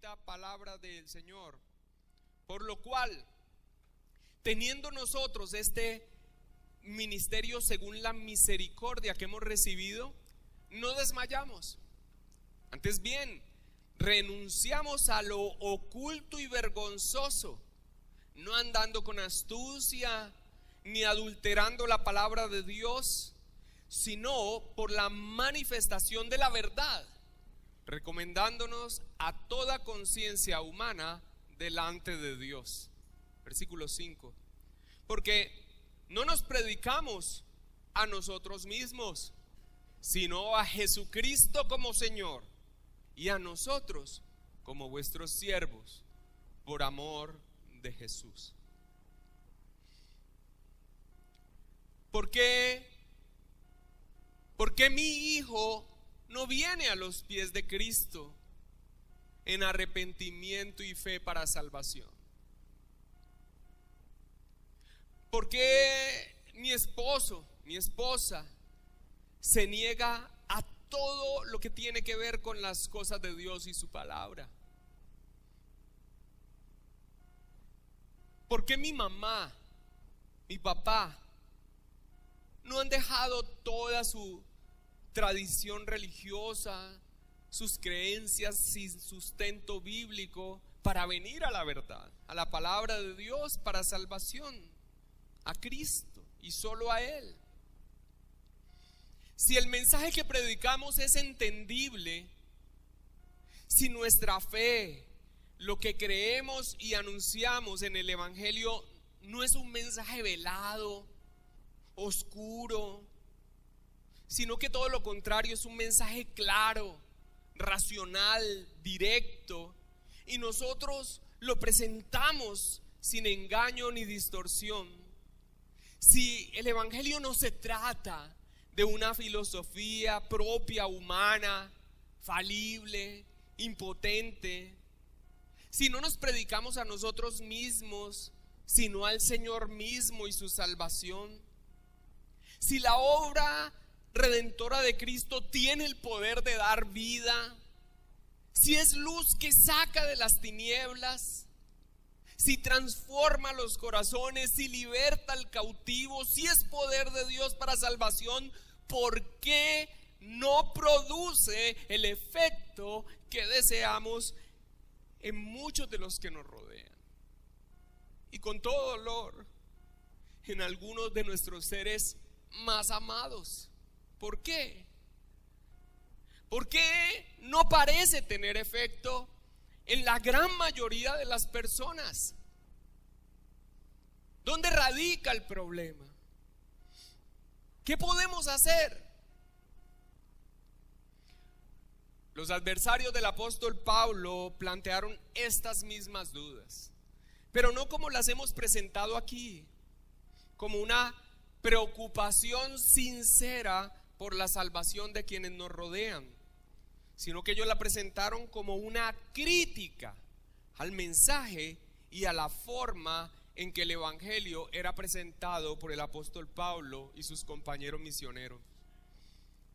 bendita palabra del Señor. Por lo cual, teniendo nosotros este ministerio según la misericordia que hemos recibido, no desmayamos. Antes bien, renunciamos a lo oculto y vergonzoso, no andando con astucia ni adulterando la palabra de Dios, sino por la manifestación de la verdad, recomendándonos a toda conciencia humana delante de Dios. Versículo 5. Porque no nos predicamos a nosotros mismos, sino a Jesucristo como Señor, y a nosotros como vuestros siervos, por amor de Jesús. ¿Por qué mi hijo no viene a los pies de Cristo en arrepentimiento y fe para salvación? ¿Por qué mi esposo, mi esposa se niega a todo lo que tiene que ver con las cosas de Dios y su palabra? ¿Por qué mi mamá, mi papá no han dejado toda su tradición religiosa, sus creencias sin sustento bíblico, para venir a la verdad, a la palabra de Dios para salvación, a Cristo y solo a Él? Si el mensaje que predicamos es entendible, si nuestra fe, lo que creemos y anunciamos en el Evangelio, no es un mensaje velado, oscuro, sino que todo lo contrario, es un mensaje claro, racional, directo, y nosotros lo presentamos sin engaño ni distorsión. Si el Evangelio no se trata de una filosofía propia, humana, falible, impotente, si no nos predicamos a nosotros mismos, sino al Señor mismo y su salvación, si la obra redentora de Cristo tiene el poder de dar vida, si es luz que saca de las tinieblas, si transforma los corazones, si liberta al cautivo, si es poder de Dios para salvación, ¿por qué no produce el efecto que deseamos en muchos de los que nos rodean? Y con todo dolor, en algunos de nuestros seres más amados. ¿Por qué? ¿Por qué no parece tener efecto en la gran mayoría de las personas? ¿Dónde radica el problema? ¿Qué podemos hacer? Los adversarios del apóstol Pablo plantearon estas mismas dudas, pero no como las hemos presentado aquí, como una preocupación sincera por la salvación de quienes nos rodean, sino que ellos la presentaron como una crítica al mensaje y a la forma en que el Evangelio era presentado por el apóstol Pablo y sus compañeros misioneros.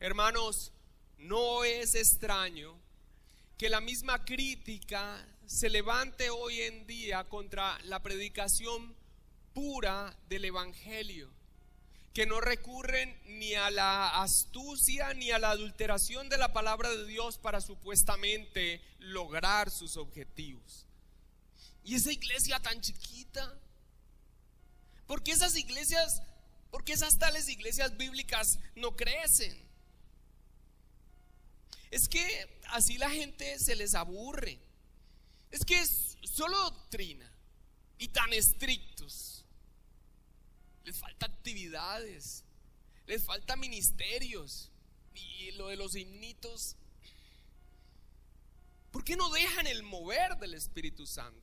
Hermanos, no es extraño que la misma crítica se levante hoy en día contra la predicación pura del Evangelio, que no recurren ni a la astucia ni a la adulteración de la palabra de Dios para supuestamente lograr sus objetivos. Y esa iglesia tan chiquita, ¿por qué esas iglesias, por qué esas tales iglesias bíblicas no crecen? Es que así la gente se les aburre. Es que es solo doctrina y tan estrictos. Les falta actividades, les falta ministerios. Y lo de los himnitos, ¿por qué no dejan el mover del Espíritu Santo?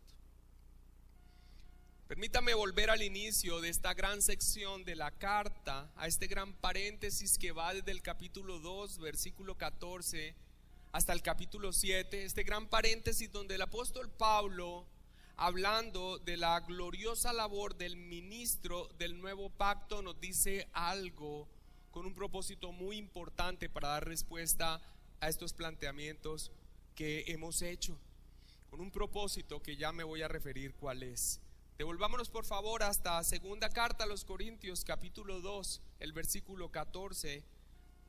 Permítame volver al inicio de esta gran sección de la carta, a este gran paréntesis que va desde el capítulo 2, versículo 14, hasta el capítulo 7, este gran paréntesis donde el apóstol Pablo, hablando de la gloriosa labor del ministro del nuevo pacto, nos dice algo con un propósito muy importante para dar respuesta a estos planteamientos que hemos hecho. con un propósito que ya me voy a referir cuál es. Devolvámonos por favor hasta segunda carta a los Corintios, capítulo 2, el versículo 14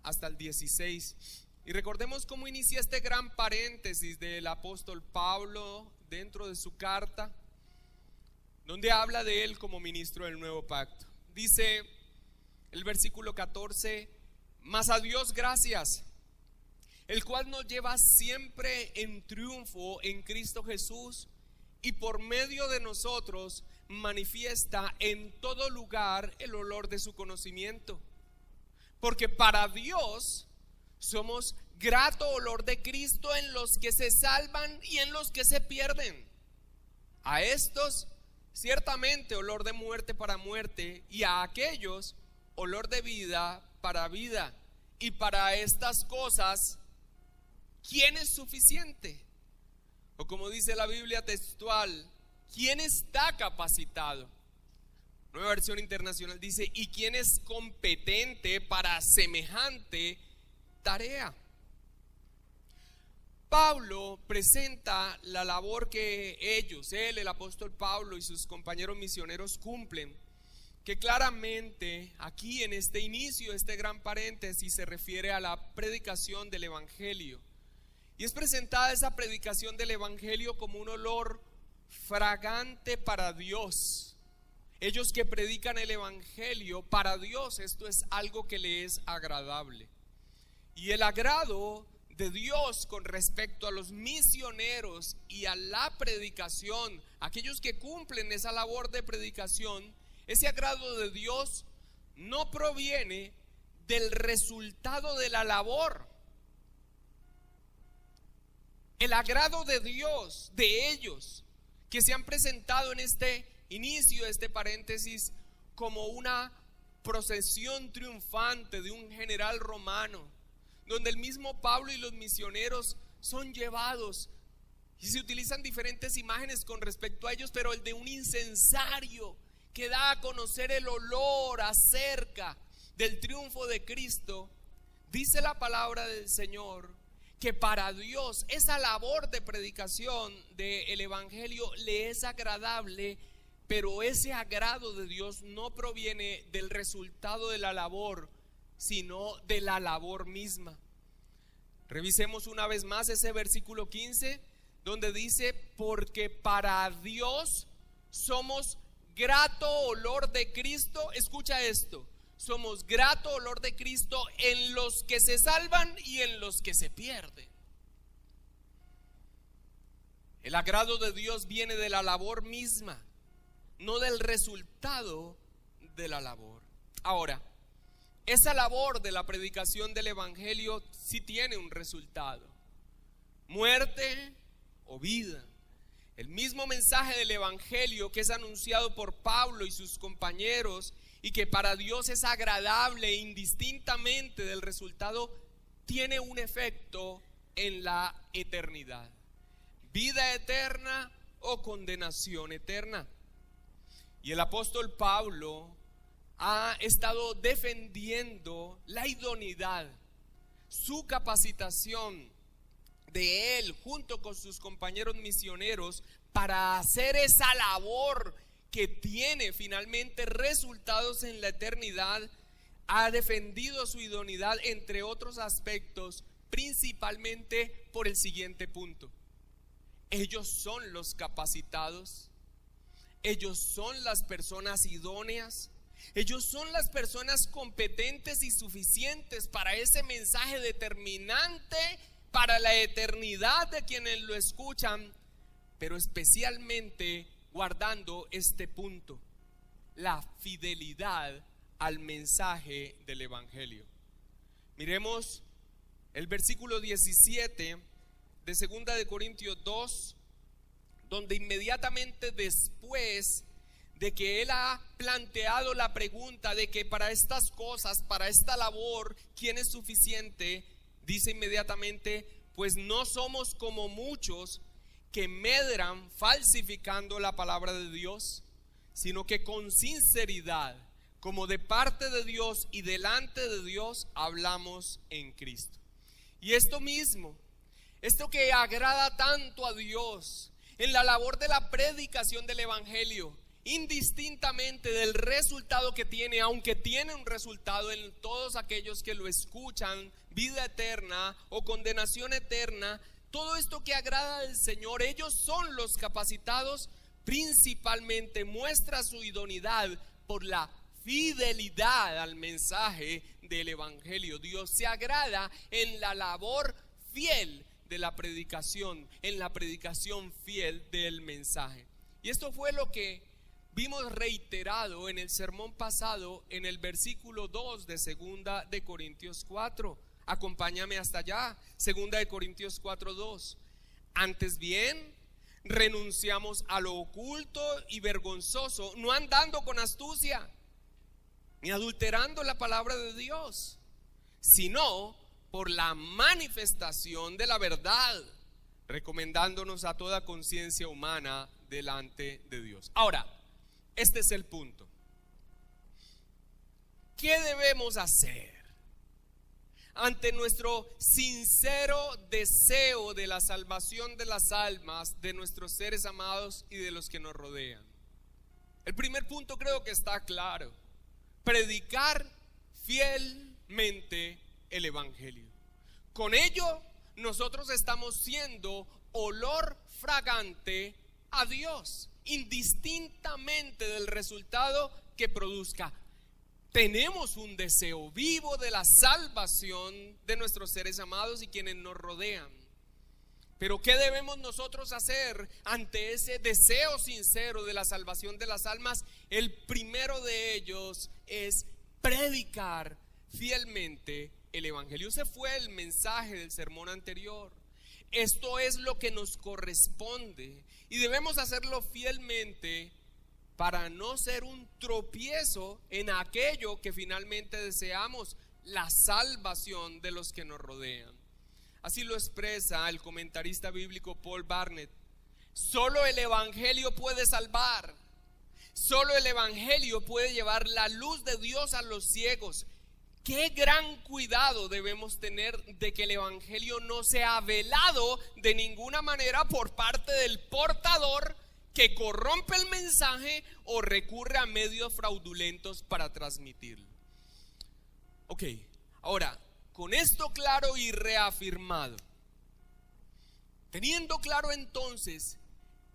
hasta el 16. Y recordemos cómo inicia este gran paréntesis del apóstol Pablo dentro de su carta, donde habla de él como ministro del nuevo pacto. Dice el versículo 14: mas a Dios gracias, el cual nos lleva siempre en triunfo en Cristo Jesús, y por medio de nosotros manifiesta en todo lugar el olor de su conocimiento. Porque para Dios somos grato olor de Cristo en los que se salvan y en los que se pierden. A estos ciertamente olor de muerte para muerte, y a aquellos olor de vida para vida. Y para estas cosas, ¿quién es suficiente? O como dice la Biblia textual, ¿quién está capacitado? Nueva Versión Internacional dice: ¿y quién es competente para semejante tarea? Pablo presenta la labor que él, el apóstol Pablo y sus compañeros misioneros cumplen, que claramente aquí en este inicio, este gran paréntesis, se refiere a la predicación del evangelio. Y es presentada esa predicación del evangelio como un olor fragante para Dios. Ellos que predican el evangelio para Dios, esto es algo que le es agradable. Y el agrado de Dios con respecto a los misioneros y a la predicación, aquellos que cumplen esa labor de predicación, ese agrado de Dios no proviene del resultado de la labor. El agrado de Dios, de ellos, que se han presentado en este inicio, este paréntesis, como una procesión triunfante de un general romano, donde el mismo Pablo y los misioneros son llevados, y se utilizan diferentes imágenes con respecto a ellos, pero el de un incensario que da a conocer el olor acerca del triunfo de Cristo. Dice la palabra del Señor que para Dios esa labor de predicación del evangelio le es agradable, pero ese agrado de Dios no proviene del resultado de la labor, sino de la labor misma. Revisemos una vez más ese versículo 15, donde dice: porque para Dios somos grato olor de Cristo. Escucha esto: somos grato olor de Cristo en los que se salvan y en los que se pierden. El agrado de Dios viene de la labor misma, no del resultado de la labor. Ahora, esa labor de la predicación del evangelio sí tiene un resultado: muerte o vida. El mismo mensaje del evangelio que es anunciado por Pablo y sus compañeros, y que para Dios es agradable indistintamente del resultado, tiene un efecto en la eternidad: vida eterna o condenación eterna. Y el apóstol Pablo ha estado defendiendo la idoneidad, su capacitación de él junto con sus compañeros misioneros para hacer esa labor que tiene finalmente resultados en la eternidad. Ha defendido su idoneidad, entre otros aspectos, principalmente por el siguiente punto: ellos son los capacitados, ellos son las personas idóneas, ellos son las personas competentes y suficientes para ese mensaje determinante para la eternidad de quienes lo escuchan, pero especialmente guardando este punto: la fidelidad al mensaje del evangelio. Miremos el versículo 17 de 2 de Corintios 2, donde inmediatamente después de que él ha planteado la pregunta de que para estas cosas, para esta labor, ¿quién es suficiente?, dice inmediatamente: pues no somos como muchos que medran falsificando la palabra de Dios, sino que con sinceridad, como de parte de Dios y delante de Dios, hablamos en Cristo. Y esto mismo, esto que agrada tanto a Dios, en la labor de la predicación del evangelio, indistintamente del resultado que tiene, aunque tiene un resultado en todos aquellos que lo escuchan, vida eterna o condenación eterna, todo esto que agrada al Señor, ellos son los capacitados. Principalmente muestra su idoneidad por la fidelidad al mensaje del evangelio. Dios se agrada en la labor fiel de la predicación, en la predicación fiel del mensaje. Y esto fue lo que vimos reiterado en el sermón pasado, en el versículo 2 de 2 de Corintios 4. Acompáñame hasta allá, 2 de Corintios 4:2. Antes bien, renunciamos a lo oculto y vergonzoso, no andando con astucia, ni adulterando la palabra de Dios, sino por la manifestación de la verdad, recomendándonos a toda conciencia humana delante de Dios. Ahora, este es el punto. ¿Qué debemos hacer ante nuestro sincero deseo de la salvación de las almas de nuestros seres amados y de los que nos rodean? El primer punto creo que está claro: predicar fielmente el evangelio. Con ello nosotros estamos siendo olor fragante a Dios, indistintamente del resultado que produzca. Tenemos un deseo vivo de la salvación de nuestros seres amados y quienes nos rodean. Pero ¿qué debemos nosotros hacer ante ese deseo sincero de la salvación de las almas? El primero de ellos es predicar fielmente el evangelio. Ese fue el mensaje del sermón anterior. Esto es lo que nos corresponde y debemos hacerlo fielmente para no ser un tropiezo en aquello que finalmente deseamos, la salvación de los que nos rodean. Así lo expresa el comentarista bíblico Paul Barnett: solo el evangelio puede salvar, solo el evangelio puede llevar la luz de Dios a los ciegos. Qué gran cuidado debemos tener de que el evangelio no sea velado de ninguna manera por parte del portador que corrompe el mensaje o recurre a medios fraudulentos para transmitirlo. Ok, ahora, con esto claro y reafirmado, teniendo claro entonces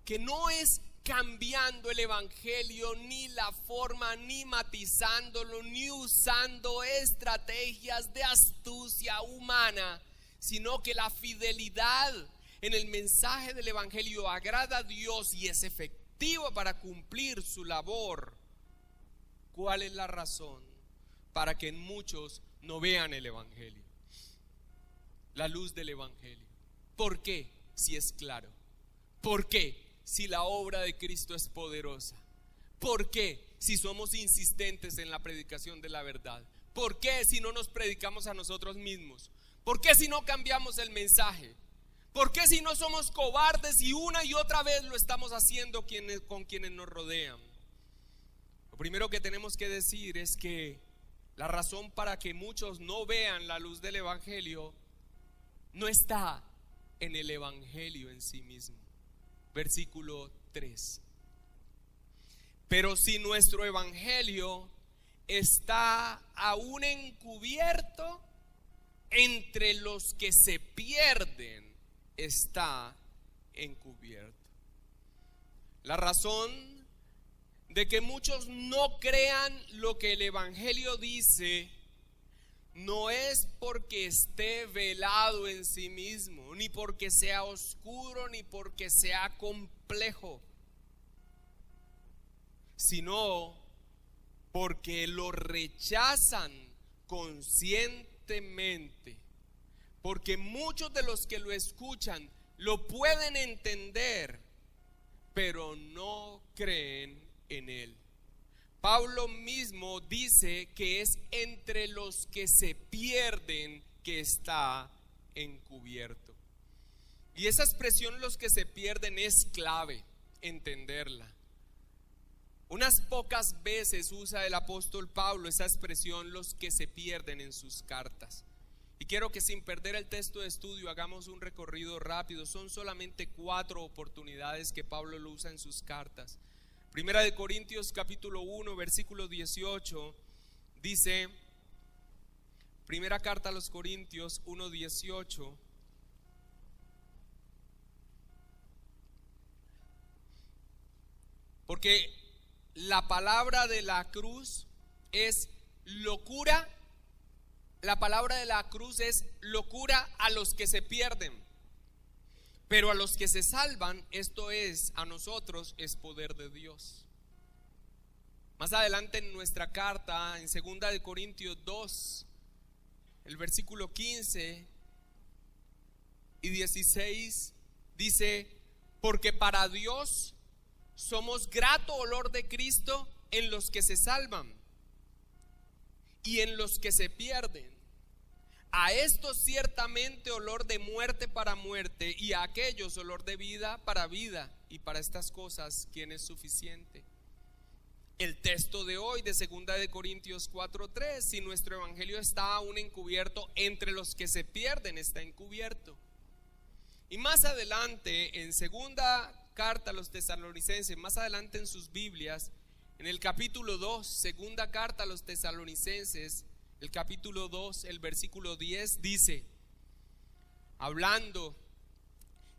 que no es cambiando el evangelio, ni la forma, ni matizándolo, ni usando estrategias de astucia humana, sino que la fidelidad en el mensaje del evangelio agrada a Dios y es efectivo para cumplir su labor. ¿Cuál es la razón para que muchos no vean el evangelio? La luz del evangelio. ¿Por qué? Si es claro. ¿Por qué? Si la obra de Cristo es poderosa. ¿Por qué? Si somos insistentes en la predicación de la verdad. ¿Por qué si no nos predicamos a nosotros mismos? ¿Por qué si no cambiamos el mensaje? ¿Por qué si no somos cobardes y una y otra vez lo estamos haciendo con quienes nos rodean? Lo primero que tenemos que decir es que la razón para que muchos no vean la luz del evangelio no está en el evangelio en sí mismo. Versículo 3. Pero si nuestro evangelio está aún encubierto, entre los que se pierden está encubierto. La razón de que muchos no crean lo que el evangelio dice no es porque esté velado en sí mismo, ni porque sea oscuro, ni porque sea complejo, sino porque lo rechazan conscientemente. Porque muchos de los que lo escuchan lo pueden entender, pero no creen en él. Pablo mismo dice que es entre los que se pierden que está encubierto. Y esa expresión, los que se pierden, es clave entenderla. Unas pocas veces usa el apóstol Pablo esa expresión, los que se pierden, en sus cartas. Y quiero que sin perder el texto de estudio hagamos un recorrido rápido. Son solamente 4 oportunidades que Pablo lo usa en sus cartas. Primera de Corintios capítulo 1 versículo 18 dice, primera carta a los Corintios 1:18, porque la palabra de la cruz es locura. La palabra de la cruz es locura a los que se pierden, pero a los que se salvan, esto es, a nosotros, es poder de Dios. Más adelante en nuestra carta, en 2 de Corintios 2, el versículo 15 y 16 dice, porque para Dios somos grato olor de Cristo en los que se salvan y en los que se pierden. A estos ciertamente olor de muerte para muerte, y a aquellos olor de vida para vida, y para estas cosas ¿quién es suficiente? El texto de hoy de 2 de Corintios 4:3, si nuestro evangelio está aún encubierto, entre los que se pierden está encubierto. Y más adelante en segunda carta a los tesalonicenses, más adelante en sus Biblias, en el capítulo 2, segunda carta a los tesalonicenses, el capítulo 2, el versículo 10 dice, hablando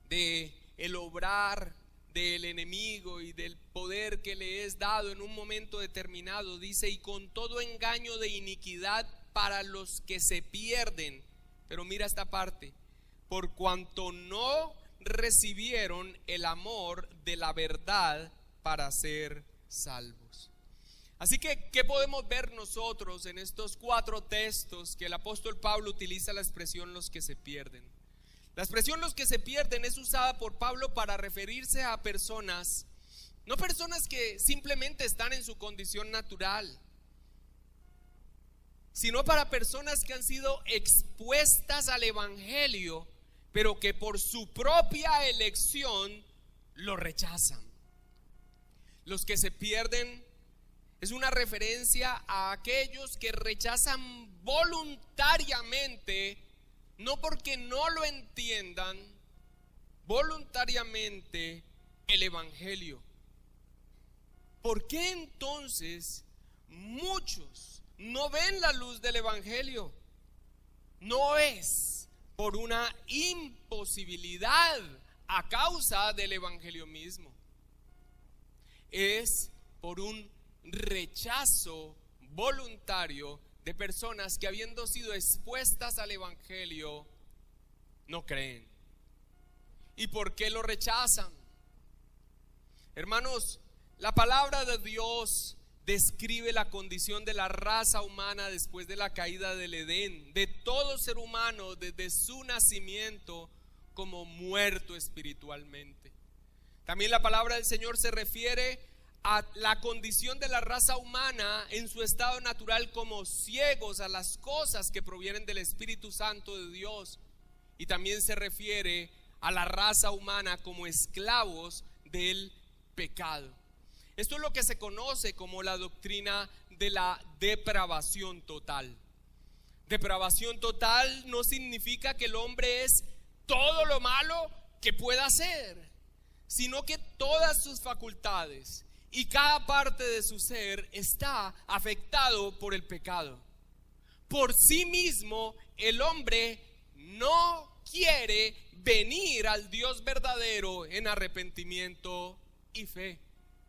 de el obrar del enemigo y del poder que le es dado en un momento determinado, dice, y con todo engaño de iniquidad para los que se pierden. Pero mira esta parte, por cuanto no recibieron el amor de la verdad para ser salvos. Así que, ¿qué podemos ver nosotros en estos 4 textos que el apóstol Pablo utiliza la expresión los que se pierden? La expresión los que se pierden es usada por Pablo para referirse a personas, no personas que simplemente están en su condición natural, sino para personas que han sido expuestas al evangelio, pero que por su propia elección lo rechazan. Los que se pierden es una referencia a aquellos que rechazan voluntariamente, no porque no lo entiendan, voluntariamente el evangelio. ¿Por qué entonces muchos no ven la luz del evangelio? No es por una imposibilidad a causa del evangelio mismo, es por un rechazo voluntario de personas que, habiendo sido expuestas al evangelio, no creen. ¿Y por qué lo rechazan? Hermanos, la palabra de Dios describe la condición de la raza humana después de la caída del Edén, de todo ser humano desde su nacimiento, como muerto espiritualmente. También la palabra del Señor se refiere a la condición de la raza humana en su estado natural como ciegos a las cosas que provienen del Espíritu Santo de Dios, y también se refiere a la raza humana como esclavos del pecado. Esto es lo que se conoce como la doctrina de la depravación total. Depravación total no significa que el hombre es todo lo malo que pueda hacer, sino que todas sus facultades y cada parte de su ser está afectado por el pecado. Por sí mismo, el hombre no quiere venir al Dios verdadero en arrepentimiento y fe.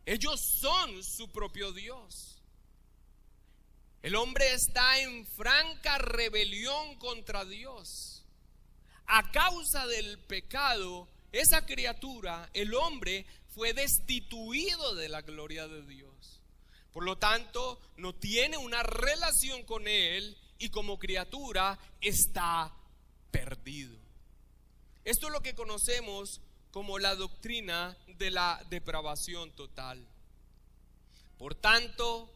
Ellos son su propio Dios. El hombre está en franca rebelión contra Dios. A causa del pecado, esa criatura, el hombre, fue destituido de la gloria de Dios. Por lo tanto, no tiene una relación con Él y como criatura está perdido. Esto es lo que conocemos como la doctrina de la depravación total. Por tanto,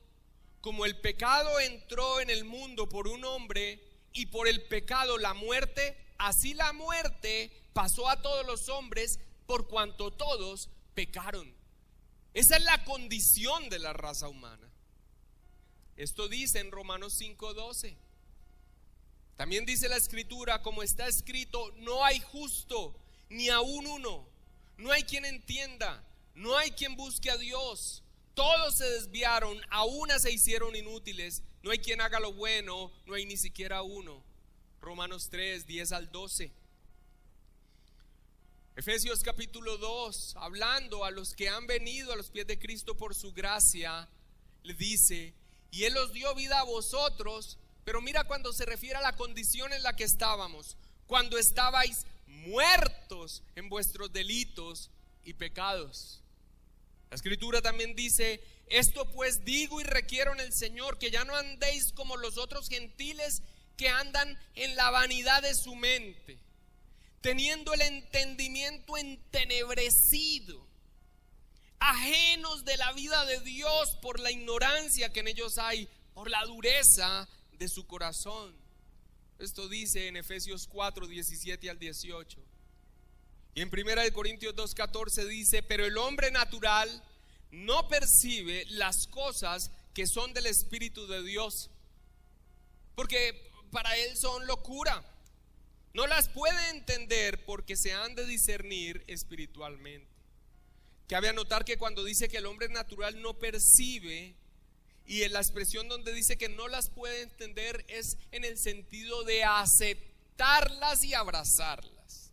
como el pecado entró en el mundo por un hombre y por el pecado la muerte, así la muerte pasó a todos los hombres por cuanto todos pecaron. Esa es la condición de la raza humana. Esto dice en Romanos 5:12. También dice la Escritura, como está escrito, no hay justo, ni aún uno. No hay quien entienda, no hay quien busque a Dios. Todos se desviaron, a una se hicieron inútiles. No hay quien haga lo bueno, no hay ni siquiera uno. Romanos 3, 10 al 12. Efesios capítulo 2, hablando a los que han venido a los pies de Cristo por su gracia, le dice, y Él os dio vida a vosotros. Pero mira cuando se refiere a la condición en la que estábamos, cuando estabais muertos en vuestros delitos y pecados. La Escritura también dice, esto pues digo y requiero en el Señor, que ya no andéis como los otros gentiles que andan en la vanidad de su mente, teniendo el entendimiento entenebrecido, ajenos de la vida de Dios por la ignorancia que en ellos hay, por la dureza de su corazón. Esto dice en Efesios 4, 17 al 18. Y en 1 Corintios 2, 14 dice, pero el hombre natural no percibe las cosas que son del Espíritu de Dios, porque para él son locura. No las puede entender porque se han de discernir espiritualmente. Cabe anotar que cuando dice que el hombre natural no percibe, y en la expresión donde dice que no las puede entender, es en el sentido de aceptarlas y abrazarlas.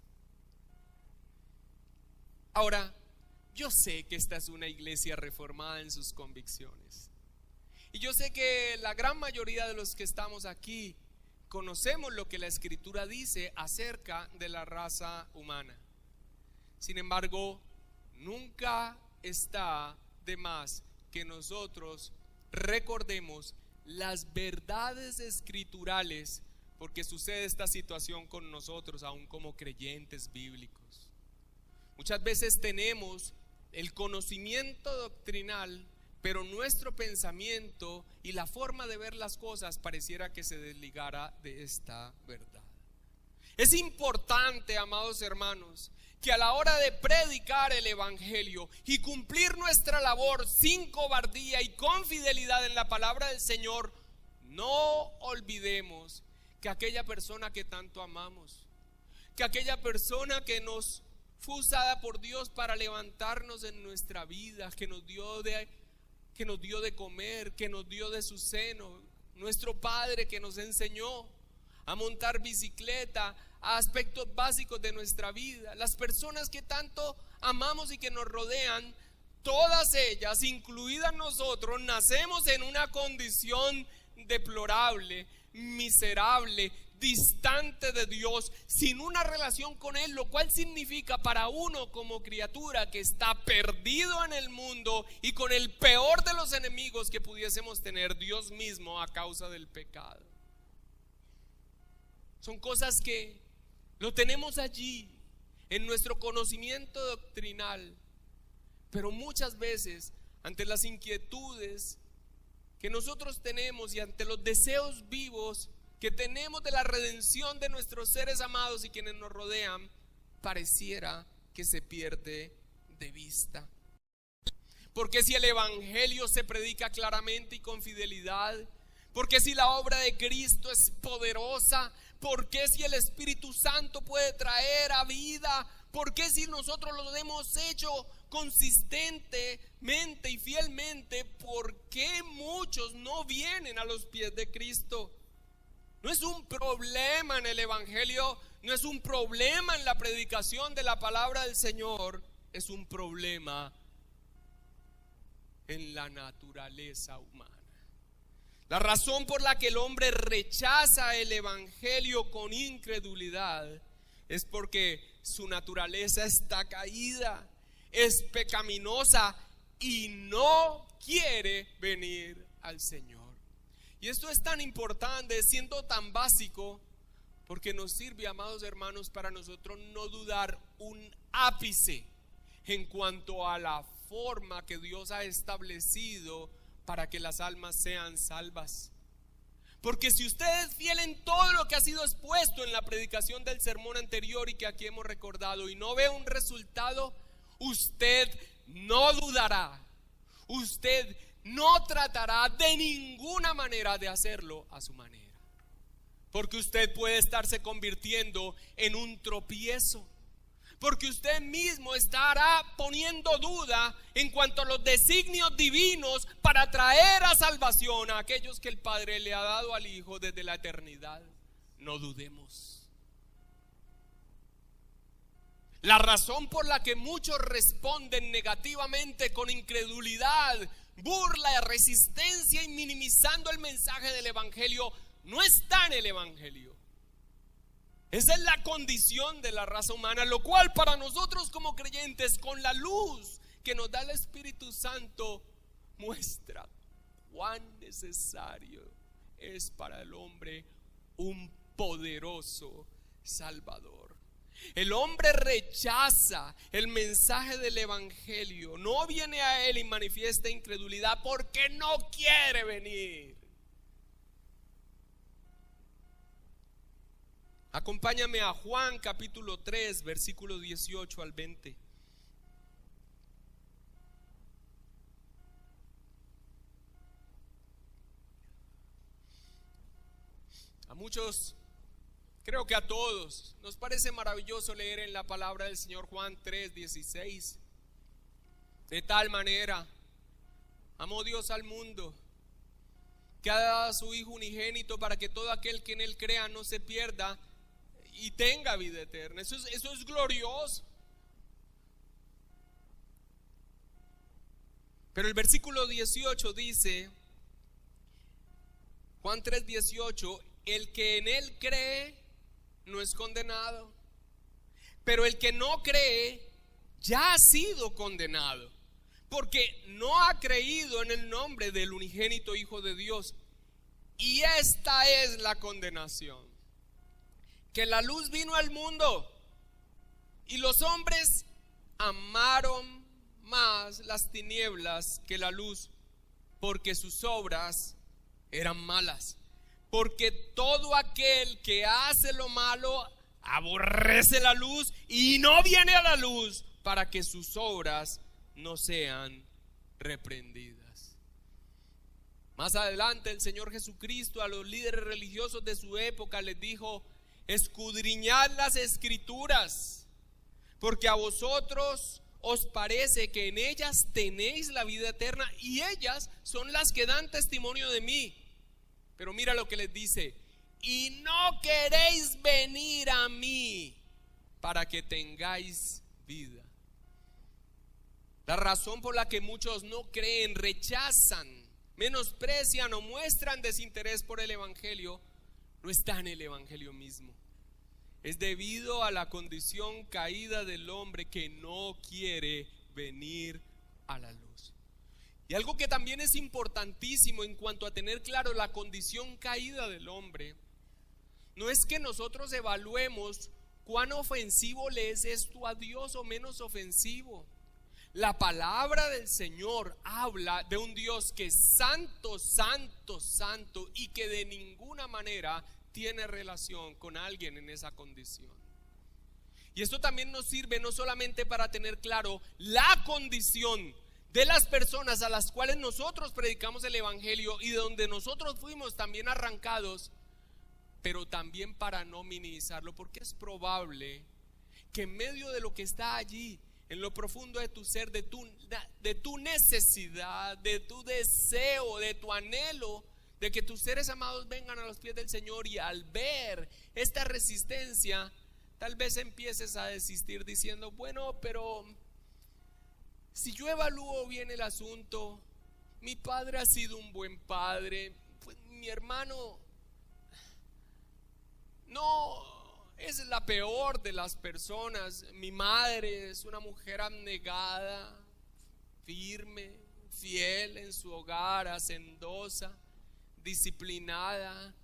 Ahora, yo sé que esta es una iglesia reformada en sus convicciones, y yo sé que la gran mayoría de los que estamos aquí conocemos lo que la Escritura dice acerca de la raza humana. Sin embargo, nunca está de más que nosotros recordemos las verdades escriturales, porque sucede esta situación con nosotros aún como creyentes bíblicos. Muchas veces tenemos el conocimiento doctrinal, pero nuestro pensamiento y la forma de ver las cosas pareciera que se desligara de esta verdad. Es importante, amados hermanos, que a la hora de predicar el evangelio y cumplir nuestra labor sin cobardía y con fidelidad en la palabra del Señor, no olvidemos que aquella persona que tanto amamos, que aquella persona que nos fue usada por Dios para levantarnos en nuestra vida, que nos dio de comer, que nos dio de su seno, nuestro Padre que nos enseñó a montar bicicleta, a aspectos básicos de nuestra vida, las personas que tanto amamos y que nos rodean, todas ellas, incluidas nosotros, nacemos en una condición deplorable, miserable, distante de Dios, sin una relación con Él, lo cual significa para uno como criatura que está perdido en el mundo y con el peor de los enemigos que pudiésemos tener, Dios mismo, a causa del pecado. Son cosas que lo tenemos allí en nuestro conocimiento doctrinal, pero muchas veces ante las inquietudes que nosotros tenemos y ante los deseos vivos que tenemos de la redención de nuestros seres amados y quienes nos rodean, pareciera que se pierde de vista. Porque si el evangelio se predica claramente y con fidelidad, porque si la obra de Cristo es poderosa, porque si el Espíritu Santo puede traer a vida, porque si nosotros lo hemos hecho consistentemente y fielmente, ¿por qué muchos no vienen a los pies de Cristo? No es un problema en el evangelio, no es un problema en la predicación de la palabra del Señor, es un problema en la naturaleza humana. La razón por la que el hombre rechaza el evangelio con incredulidad es porque su naturaleza está caída, es pecaminosa y no quiere venir al Señor. Y esto es tan importante, siendo tan básico, porque nos sirve, amados hermanos, para nosotros no dudar un ápice en cuanto a la forma que Dios ha establecido para que las almas sean salvas. Porque si usted es fiel en todo lo que ha sido expuesto en la predicación del sermón anterior y que aquí hemos recordado, y no ve un resultado, usted no dudará, usted no tratará de ninguna manera de hacerlo a su manera. porque usted puede estarse convirtiendo en un tropiezo, porque usted mismo estará poniendo duda en cuanto a los designios divinos para traer a salvación a aquellos que el Padre le ha dado al Hijo desde la eternidad. No dudemos. La razón por la que muchos responden negativamente con incredulidad, burla, resistencia y minimizando el mensaje del Evangelio no está en el Evangelio. Esa es la condición de la raza humana, lo cual para nosotros como creyentes, con la luz que nos da el Espíritu Santo, muestra cuán necesario es para el hombre un poderoso Salvador. El hombre rechaza el mensaje del Evangelio, no viene a él y manifiesta incredulidad porque no quiere venir. Acompáñame a Juan capítulo 3, versículo 18 al 20. A muchos, creo que a todos, nos parece maravilloso leer en la palabra del Señor Juan 3, 16. De tal manera amó Dios al mundo, que ha dado a su Hijo unigénito para que todo aquel que en él crea no se pierda y tenga vida eterna. Eso es glorioso. Pero el versículo 18 dice, Juan 3, 18, el que en él cree no es condenado, pero el que no cree ya ha sido condenado, porque no ha creído en el nombre del unigénito Hijo de Dios. Y esta es la condenación, que la luz vino al mundo y los hombres amaron más las tinieblas que la luz, porque sus obras eran malas. Porque todo aquel que hace lo malo aborrece la luz y no viene a la luz para que sus obras no sean reprendidas. Más adelante el Señor Jesucristo a los líderes religiosos de su época les dijo: escudriñad las Escrituras, porque a vosotros os parece que en ellas tenéis la vida eterna y ellas son las que dan testimonio de mí. Pero mira lo que les dice: y no queréis venir a mí para que tengáis vida. La razón por la que muchos no creen, rechazan, menosprecian o muestran desinterés por el Evangelio no está en el Evangelio mismo. Es debido a la condición caída del hombre que no quiere venir a la luz. Y algo que también es importantísimo en cuanto a tener claro la condición caída del hombre, no es que nosotros evaluemos cuán ofensivo le es esto a Dios o menos ofensivo. La palabra del Señor habla de un Dios que es santo, santo, santo y que de ninguna manera tiene relación con alguien en esa condición. Y esto también nos sirve no solamente para tener claro la condición de las personas a las cuales nosotros predicamos el Evangelio y de donde nosotros fuimos también arrancados, pero también para no minimizarlo, porque es probable que en medio de lo que está allí, en lo profundo de tu ser, de tu necesidad, de tu deseo, de tu anhelo, de que tus seres amados vengan a los pies del Señor, y al ver esta resistencia, tal vez empieces a desistir diciendo: bueno, pero si yo evalúo bien el asunto, mi padre ha sido un buen padre, pues mi hermano no es la peor de las personas, mi madre es una mujer abnegada, firme, fiel en su hogar, hacendosa, disciplinada,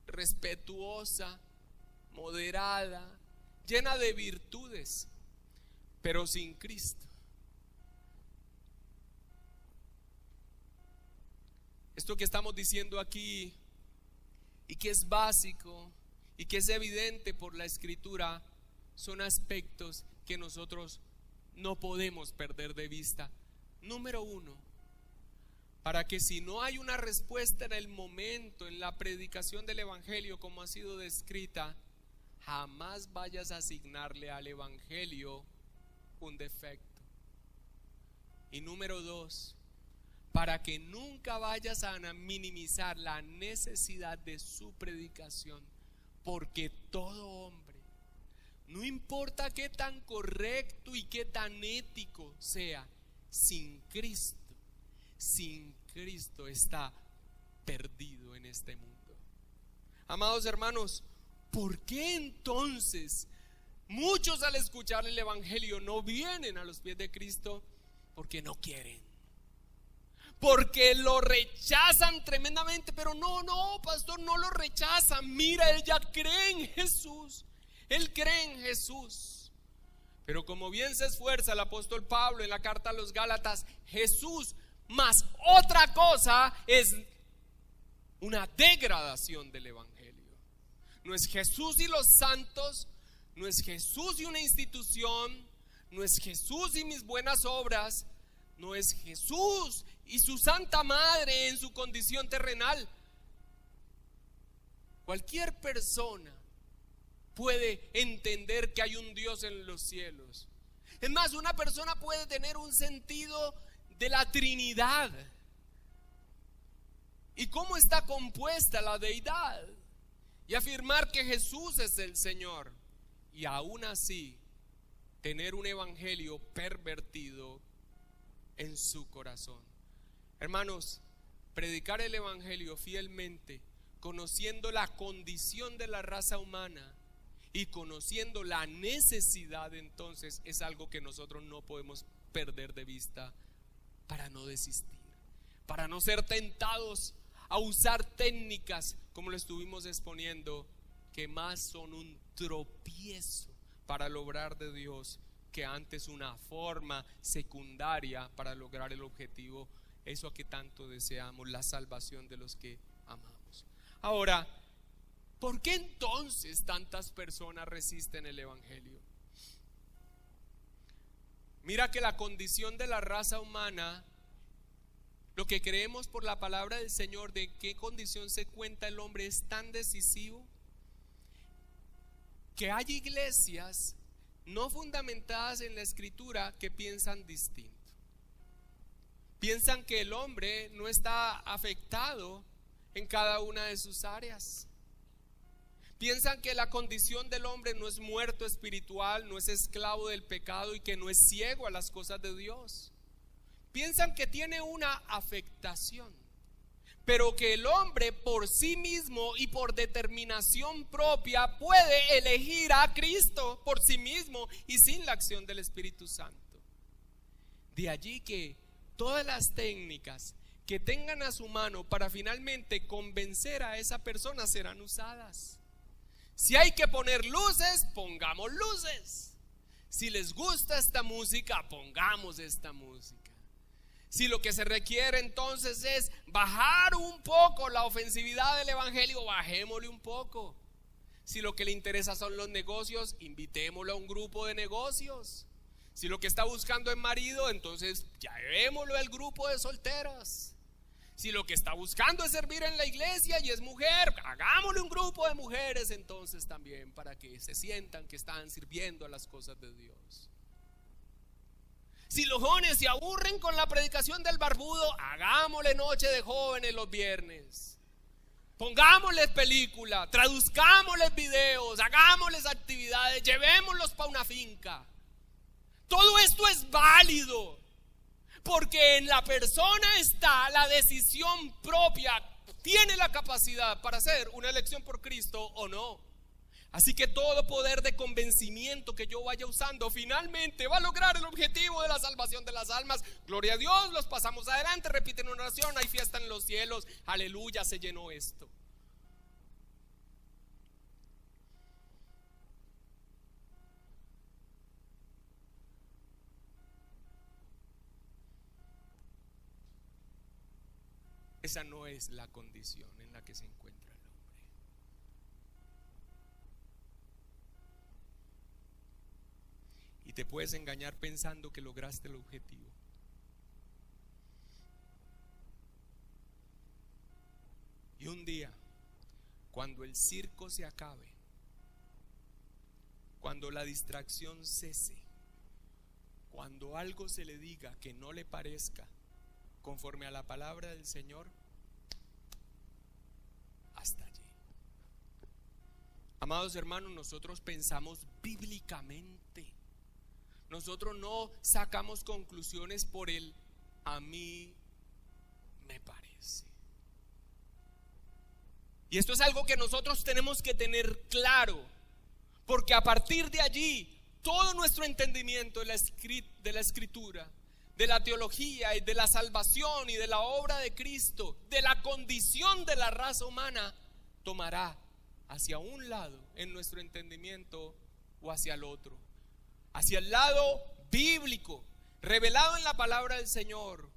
respetuosa, moderada, llena de virtudes, pero sin Cristo. Esto que estamos diciendo aquí y que es básico y que es evidente por la Escritura son aspectos que nosotros no podemos perder de vista. Número uno, para que si no hay una respuesta en el momento, en la predicación del evangelio como ha sido descrita, jamás vayas a asignarle al evangelio un defecto. Y número 2, para que nunca vayas a minimizar la necesidad de su predicación, porque todo hombre, no importa qué tan correcto y qué tan ético sea, sin Cristo está perdido en este mundo. Amados hermanos, ¿por qué entonces muchos al escuchar el evangelio no vienen a los pies de Cristo? Porque no quieren, porque lo rechazan tremendamente. Pero no, pastor, no lo rechazan. Mira, él ya cree en Jesús, él cree en Jesús. Pero como bien se esfuerza el apóstol Pablo en la carta a los Gálatas, Jesús más otra cosa es una degradación del evangelio. No es Jesús y los santos, no es Jesús y una institución, no es Jesús y mis buenas obras, no es Jesús y su santa madre en su condición terrenal. Cualquier persona puede entender que hay un Dios en los cielos. Es más, una persona puede tener un sentido de la Trinidad y cómo está compuesta la deidad, y afirmar que Jesús es el Señor, y aún así tener un evangelio pervertido en su corazón. Hermanos, predicar el evangelio fielmente, conociendo la condición de la raza humana y conociendo la necesidad, entonces es algo que nosotros no podemos perder de vista, para no desistir, para no ser tentados a usar técnicas como lo estuvimos exponiendo, que más son un tropiezo para lograr de Dios que antes una forma secundaria para lograr el objetivo, eso que tanto deseamos, la salvación de los que amamos. Ahora, ¿por qué entonces tantas personas resisten el evangelio? Mira que la condición de la raza humana, lo que creemos por la palabra del Señor, de qué condición se cuenta el hombre, es tan decisivo que hay iglesias no fundamentadas en la escritura que piensan distinto. Piensan que el hombre no está afectado en cada una de sus áreas. Piensan que la condición del hombre no es muerto espiritual, no es esclavo del pecado y que no es ciego a las cosas de Dios. Piensan que tiene una afectación, pero que el hombre por sí mismo y por determinación propia puede elegir a Cristo por sí mismo y sin la acción del Espíritu Santo. De allí que todas las técnicas que tengan a su mano para finalmente convencer a esa persona serán usadas. Si hay que poner luces, pongamos luces. Si les gusta esta música, pongamos esta música. Si lo que se requiere entonces es bajar un poco la ofensividad del evangelio, bajémosle un poco. Si lo que le interesa son los negocios, invitémoslo a un grupo de negocios. Si lo que está buscando es marido, entonces llevémoslo al grupo de solteras. Si lo que está buscando es servir en la iglesia y es mujer, hagámosle un grupo de mujeres entonces también, para que se sientan que están sirviendo a las cosas de Dios. Si los jóvenes se aburren con la predicación del barbudo, hagámosle noche de jóvenes los viernes. Pongámosles película, traduzcámosles videos, hagámosles actividades, llevémoslos para una finca. Todo esto es válido, porque en la persona está la decisión propia, tiene la capacidad para hacer una elección por Cristo o no. Así que todo poder de convencimiento que yo vaya usando finalmente va a lograr el objetivo de la salvación de las almas. Gloria a Dios, los pasamos adelante, repiten una oración, hay fiesta en los cielos, aleluya, se llenó esto. Esa no es la condición en la que se encuentra el hombre. Y te puedes engañar pensando que lograste el objetivo. cuando el circo se acabe, cuando la distracción cese, cuando algo se le diga que no le parezca conforme a la palabra del Señor, hasta allí. Amados hermanos, nosotros pensamos bíblicamente. Nosotros no sacamos conclusiones por el a mí me parece. Y esto es algo que nosotros tenemos que tener claro, porque a partir de allí todo nuestro entendimiento de la escritura, de la teología y de la salvación y de la obra de Cristo, de la condición de la raza humana, tomará hacia un lado en nuestro entendimiento o hacia el otro, hacia el lado bíblico revelado en la palabra del Señor,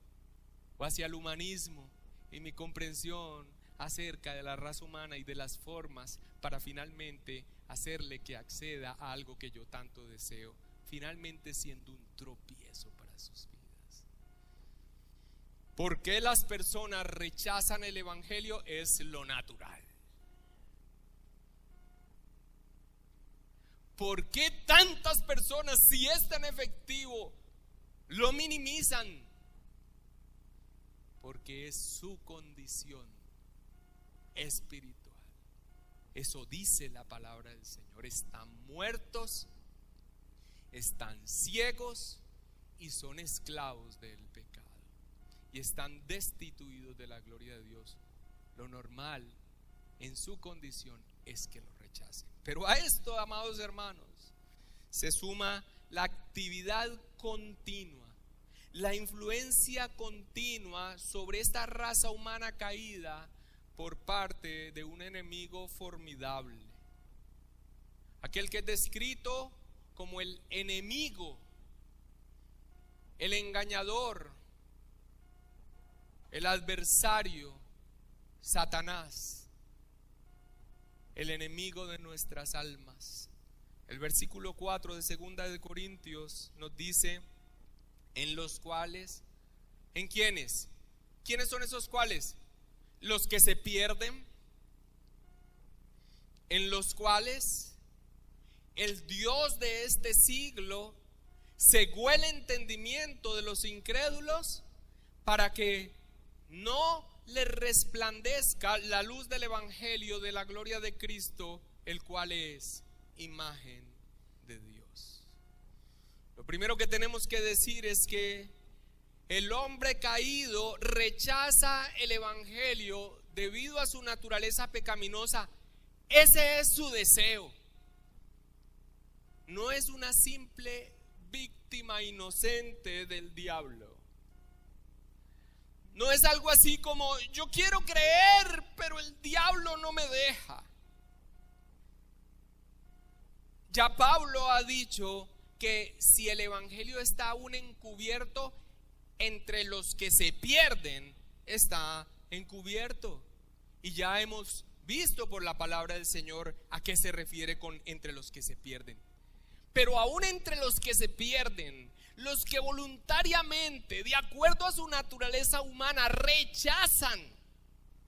o hacia el humanismo y mi comprensión acerca de la raza humana y de las formas para finalmente hacerle que acceda a algo que yo tanto deseo, finalmente siendo un tropiezo para sus vidas. ¿Por qué las personas rechazan el evangelio? Es lo natural. ¿Por qué tantas personas, si es tan efectivo, lo minimizan? Porque es su condición espiritual. Eso dice la palabra del Señor. Están muertos, están ciegos y son esclavos del pecado y están destituidos de la gloria de Dios. Lo normal en su condición es que lo rechacen. Pero a esto, amados hermanos, se suma la actividad continua, la influencia continua sobre esta raza humana caída por parte de un enemigo formidable, aquel que es descrito como el enemigo, el engañador, el adversario, Satanás, el enemigo de nuestras almas. El versículo 4 de 2 de Corintios nos dice: en los cuales, ¿en quiénes? ¿Quiénes son esos cuales? Los que se pierden, en los cuales el Dios de este siglo cegó el entendimiento de los incrédulos para que no les resplandezca la luz del evangelio de la gloria de Cristo, el cual es imagen de Dios. Lo primero que tenemos que decir es que el hombre caído rechaza el evangelio debido a su naturaleza pecaminosa. Ese es su deseo. No es una simple víctima inocente del diablo. No es algo así como yo quiero creer, pero el diablo no me deja. Ya Pablo ha dicho que si el evangelio está aún encubierto, entre los que se pierden está encubierto. Y ya hemos visto por la palabra del Señor a qué se refiere con entre los que se pierden. Pero aún entre los que se pierden, los que voluntariamente, de acuerdo a su naturaleza humana, rechazan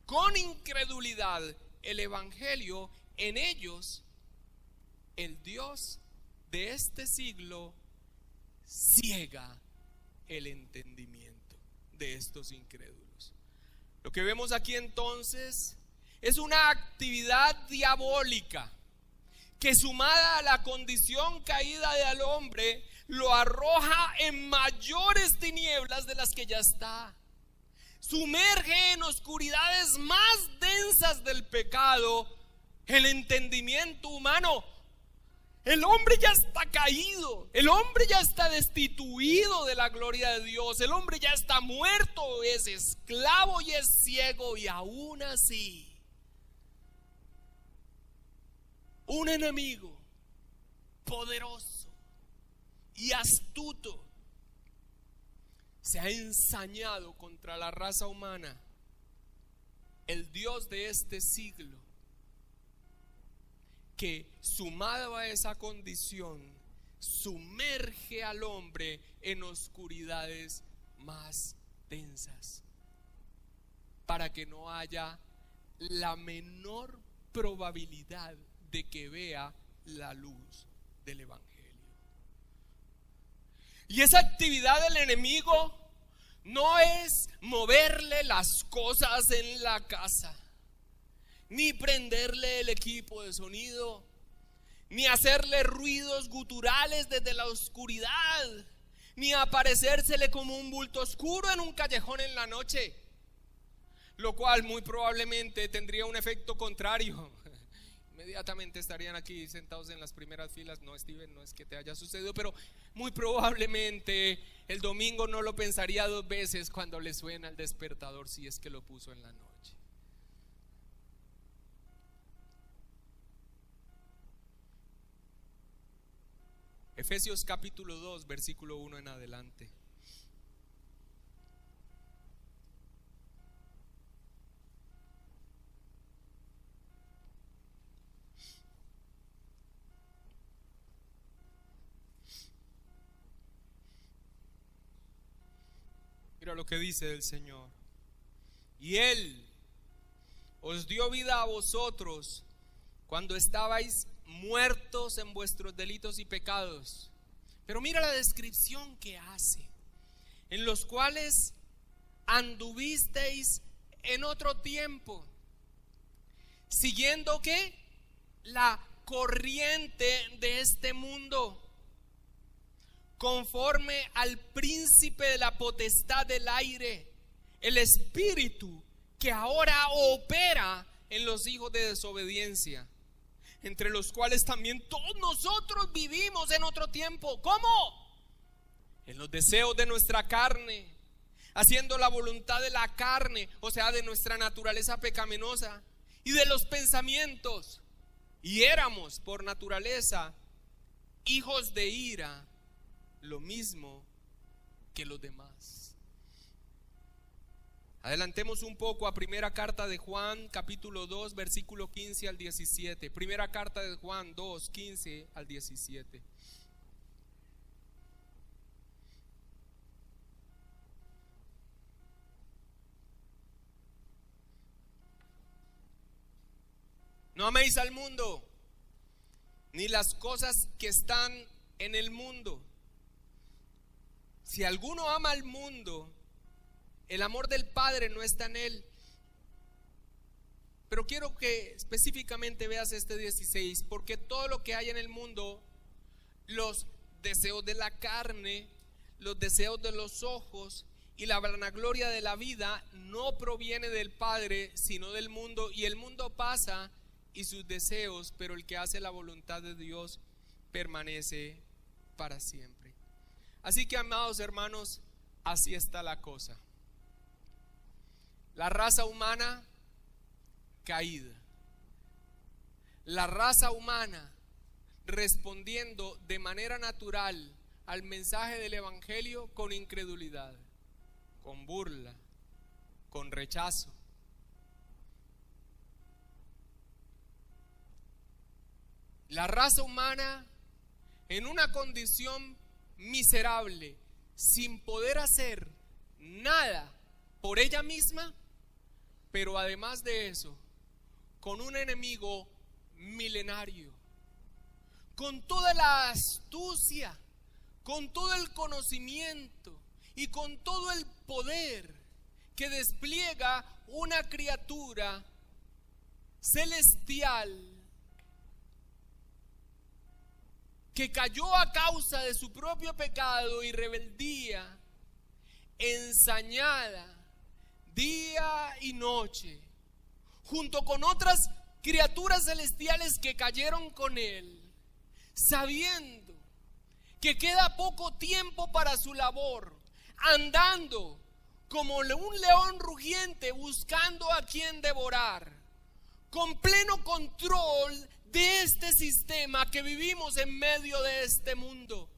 con incredulidad el evangelio, en ellos el Dios de este siglo ciega el entendimiento de estos incrédulos. Lo que vemos aquí entonces es una actividad diabólica que, sumada a la condición caída del hombre, lo arroja en mayores tinieblas de las que ya está. Sumerge en oscuridades más densas del pecado el entendimiento humano. El hombre ya está caído, el hombre ya está destituido de la gloria de Dios, el hombre ya está muerto, es esclavo y es ciego, y aún así un enemigo poderoso y astuto se ha ensañado contra la raza humana, el Dios de este siglo, que sumado a esa condición sumerge al hombre en oscuridades más densas para que no haya la menor probabilidad de que vea la luz del evangelio. Y esa actividad del enemigo no es moverle las cosas en la casa, ni prenderle el equipo de sonido, ni hacerle ruidos guturales desde la oscuridad, ni aparecérsele como un bulto oscuro en un callejón en la noche, lo cual muy probablemente tendría un efecto contrario. Inmediatamente estarían aquí sentados en las primeras filas. No, Steven, no es que te haya sucedido, pero muy probablemente el domingo no lo pensaría dos veces cuando le suena el despertador, si es que lo puso en la noche. Efesios capítulo 2, versículo 1 en adelante. Mira lo que dice el Señor. Y Él os dio vida a vosotros cuando estabais muertos en vuestros delitos y pecados. Pero mira la descripción que hace: en los cuales anduvisteis en otro tiempo, siguiendo ¿qué? La corriente de este mundo, conforme al príncipe de la potestad del aire, el espíritu que ahora opera en los hijos de desobediencia, entre los cuales también todos nosotros vivimos en otro tiempo. ¿Cómo? En los deseos de nuestra carne, haciendo la voluntad de la carne, o sea, de nuestra naturaleza pecaminosa, y de los pensamientos. Y éramos por naturaleza hijos de ira, lo mismo que los demás. Adelantemos un poco a primera carta de Juan, capítulo 2, versículo 15 al 17. Primera carta de Juan 2, 15 al 17. No améis al mundo, ni las cosas que están en el mundo. Si alguno ama al mundo, el amor del Padre no está en él. Pero quiero que específicamente veas este 16, porque todo lo que hay en el mundo, los deseos de la carne, los deseos de los ojos y la vanagloria de la vida, no proviene del Padre, sino del mundo. Y el mundo pasa y sus deseos, pero el que hace la voluntad de Dios permanece para siempre. Así que, amados hermanos, así está la cosa. La raza humana caída, la raza humana respondiendo de manera natural al mensaje del evangelio con incredulidad, con burla, con rechazo. La raza humana en una condición miserable, sin poder hacer nada por ella misma, pero además de eso, con un enemigo milenario, con toda la astucia, con todo el conocimiento y con todo el poder que despliega una criatura celestial que cayó a causa de su propio pecado y rebeldía, ensañada día y noche, junto con otras criaturas celestiales que cayeron con él, sabiendo que queda poco tiempo para su labor, andando como un león rugiente buscando a quien devorar, con pleno control de este sistema que vivimos en medio de este mundo,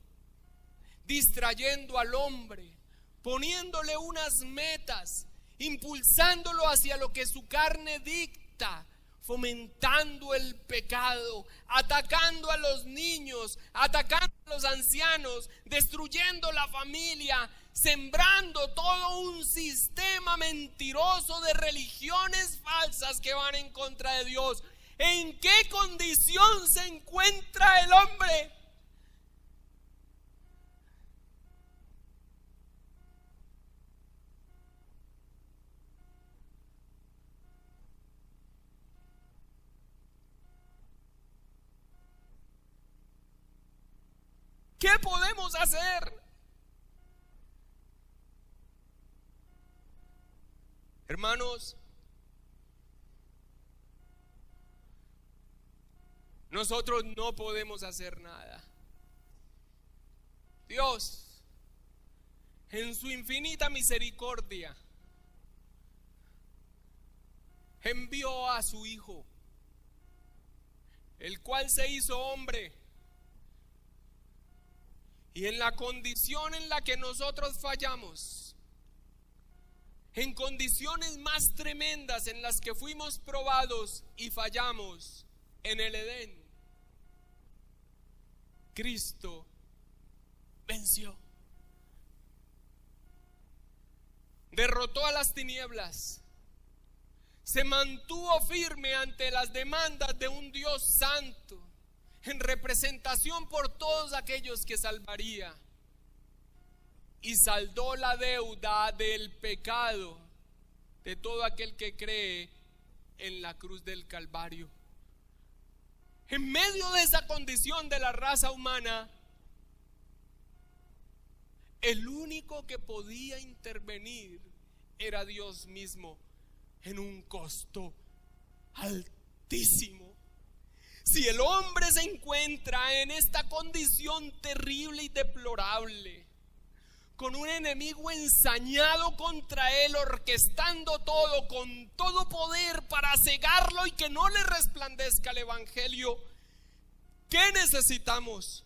distrayendo al hombre, poniéndole unas metas, impulsándolo hacia lo que su carne dicta, fomentando el pecado, atacando a los niños, atacando a los ancianos, destruyendo la familia, sembrando todo un sistema mentiroso de religiones falsas que van en contra de Dios, ¿En qué condición se encuentra el hombre? ¿Qué podemos hacer? Hermanos, nosotros no podemos hacer nada. Dios, en su infinita misericordia, envió a su Hijo, el cual se hizo hombre. Y en la condición en la que nosotros fallamos, en condiciones más tremendas en las que fuimos probados y fallamos en el Edén, Cristo venció. Derrotó a las tinieblas. Se mantuvo firme ante las demandas de un Dios santo, en representación por todos aquellos que salvaría, y saldó la deuda del pecado de todo aquel que cree en la cruz del Calvario. En medio de esa condición de la raza humana, el único que podía intervenir era Dios mismo, en un costo altísimo. Si el hombre se encuentra en esta condición terrible y deplorable, con un enemigo ensañado contra él, orquestando todo con todo poder para cegarlo y que no le resplandezca el evangelio, ¿qué necesitamos?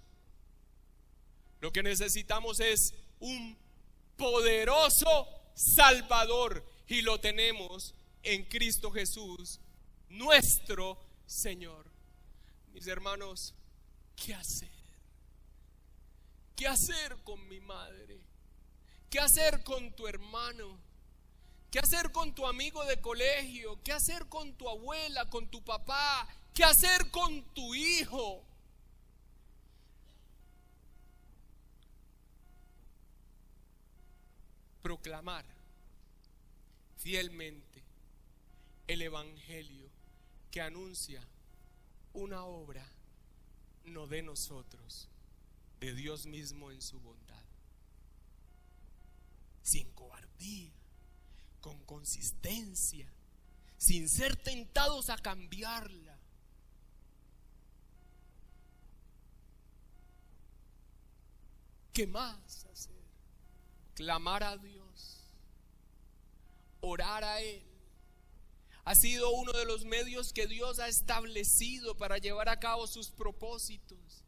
Lo que necesitamos es un poderoso Salvador, y lo tenemos en Cristo Jesús, nuestro Señor. Mis hermanos, ¿qué hacer? ¿Qué hacer con mi madre? ¿Qué hacer con tu hermano? ¿Qué hacer con tu amigo de colegio? ¿Qué hacer con tu abuela, con tu papá? ¿Qué hacer con tu hijo? Proclamar fielmente el evangelio que anuncia una obra no de nosotros, de Dios mismo en su bondad, sin cobardía, con consistencia, sin ser tentados a cambiarla. ¿Qué más hacer? Clamar a Dios, orar a Él. Ha sido uno de los medios que Dios ha establecido para llevar a cabo sus propósitos.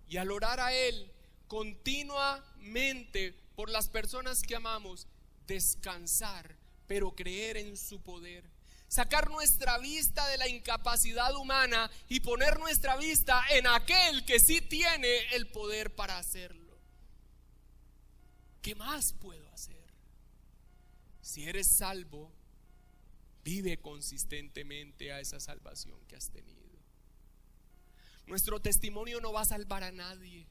Y al orar a Él continuamente por las personas que amamos, descansar, pero creer en su poder. Sacar nuestra vista de la incapacidad humana y poner nuestra vista en aquel que sí tiene el poder para hacerlo. ¿Qué más puedo hacer? Si eres salvo, vive consistentemente a esa salvación que has tenido. Nuestro testimonio no va a salvar a nadie,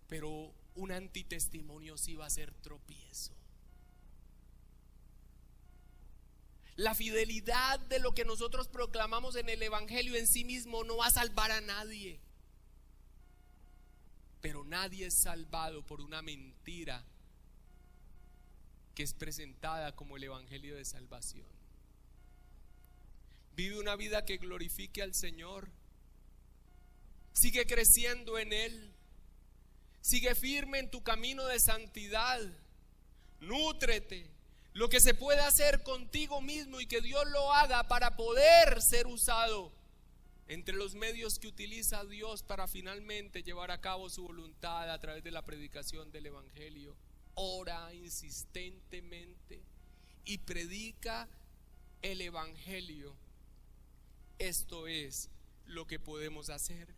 pero un antitestimonio sí va a ser tropiezo. La fidelidad de lo que nosotros proclamamos en el evangelio en sí mismo no va a salvar a nadie, pero nadie es salvado por una mentira que es presentada como el evangelio de salvación. Vive una vida que glorifique al Señor. Sigue creciendo en Él. Sigue firme en tu camino de santidad. Nútrete. Lo que se puede hacer contigo mismo y que Dios lo haga para poder ser usado entre los medios que utiliza Dios para finalmente llevar a cabo su voluntad a través de la predicación del evangelio. Ora insistentemente y predica el evangelio. Esto es lo que podemos hacer.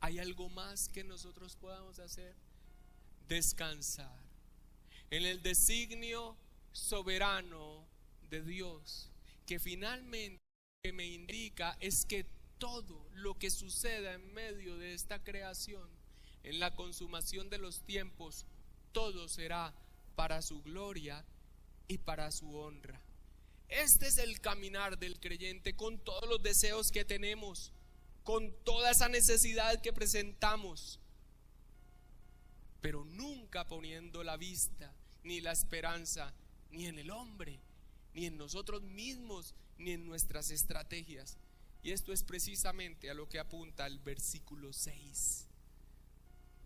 ¿Hay algo más que nosotros podamos hacer? Descansar en el designio soberano de Dios, que finalmente que me indica es que todo lo que suceda en medio de esta creación, en la consumación de los tiempos, todo será para su gloria y para su honra. Este es el caminar del creyente, con todos los deseos que tenemos, con toda esa necesidad que presentamos, pero nunca poniendo la vista ni la esperanza ni en el hombre, ni en nosotros mismos, ni en nuestras estrategias. Y esto es precisamente a lo que apunta el versículo 6.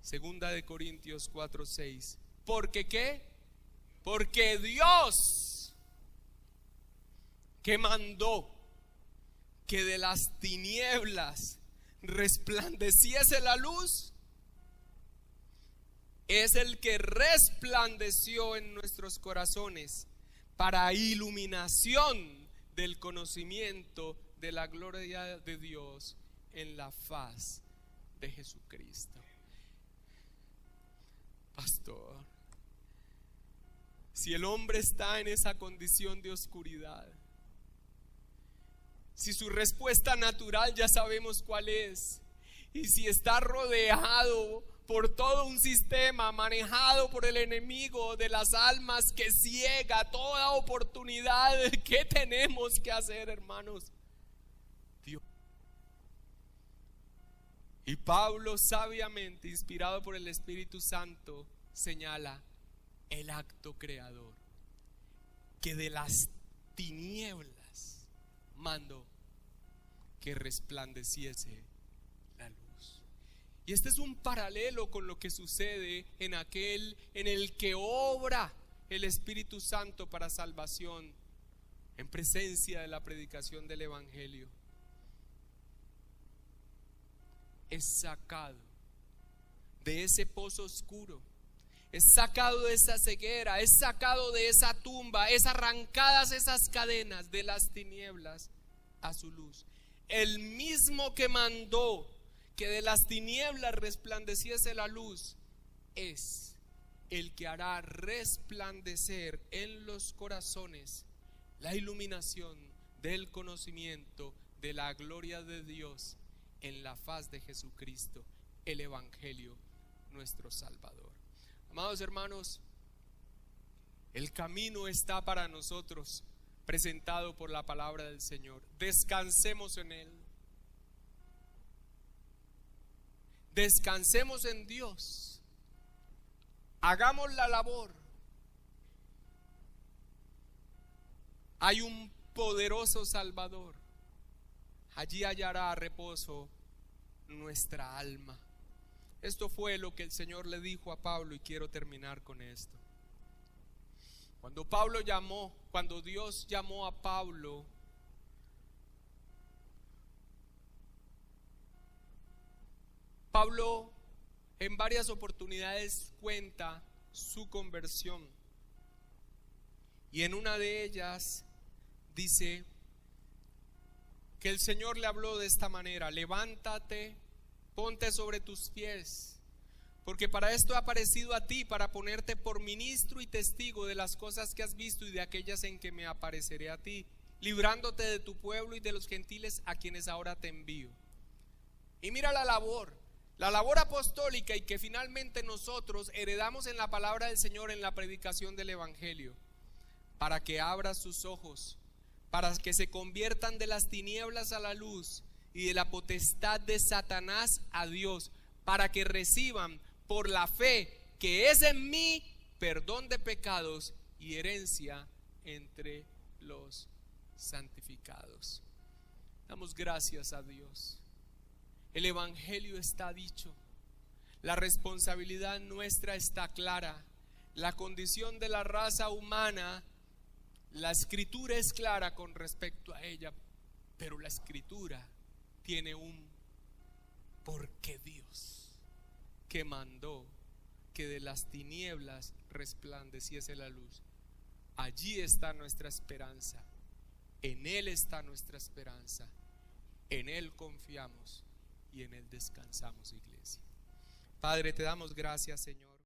Segunda de Corintios 4:6. ¿Porque qué? Porque Dios, que mandó que de las tinieblas resplandeciese la luz, es el que resplandeció en nuestros corazones para iluminación del conocimiento de la gloria de Dios en la faz de Jesucristo. Pastor, si el hombre está en esa condición de oscuridad, si su respuesta natural ya sabemos cuál es, y si está rodeado por todo un sistema manejado por el enemigo de las almas que ciega toda oportunidad, ¿qué tenemos que hacer, hermanos? Dios. Y Pablo, sabiamente inspirado por el Espíritu Santo, señala el acto creador, que de las tinieblas mandó que resplandeciese la luz. Y este es un paralelo con lo que sucede en aquel en el que obra el Espíritu Santo para salvación, en presencia de la predicación del Evangelio. Es sacado de ese pozo oscuro, es sacado de esa ceguera, es sacado de esa tumba, es arrancadas esas cadenas de las tinieblas a su luz. El mismo que mandó que de las tinieblas resplandeciese la luz es el que hará resplandecer en los corazones la iluminación del conocimiento de la gloria de Dios en la faz de Jesucristo, el Evangelio, nuestro Salvador. Amados hermanos, el camino está para nosotros, presentado por la palabra del Señor. Descansemos en Él. Descansemos en Dios. Hagamos la labor. Hay un poderoso Salvador. Allí hallará reposo nuestra alma. Esto fue lo que el Señor le dijo a Pablo, y quiero terminar con esto. Cuando Dios llamó a Pablo, Pablo en varias oportunidades cuenta su conversión, y en una de ellas dice que el Señor le habló de esta manera: levántate, ponte sobre tus pies, porque para esto he aparecido a ti, para ponerte por ministro y testigo de las cosas que has visto y de aquellas en que me apareceré a ti, librándote de tu pueblo y de los gentiles a quienes ahora te envío. Y mira la labor apostólica, y que finalmente nosotros heredamos en la palabra del Señor, en la predicación del Evangelio, para que abras sus ojos, para que se conviertan de las tinieblas a la luz y de la potestad de Satanás a Dios, para que reciban por la fe que es en mí perdón de pecados y herencia entre los santificados. Damos gracias a Dios. El Evangelio está dicho, la responsabilidad nuestra está clara, la condición de la raza humana, la Escritura es clara con respecto a ella, pero la Escritura tiene un porque Dios, que mandó que de las tinieblas resplandeciese la luz. Allí está nuestra esperanza, en Él está nuestra esperanza, en Él confiamos y en Él descansamos, iglesia. Padre, te damos gracias, Señor.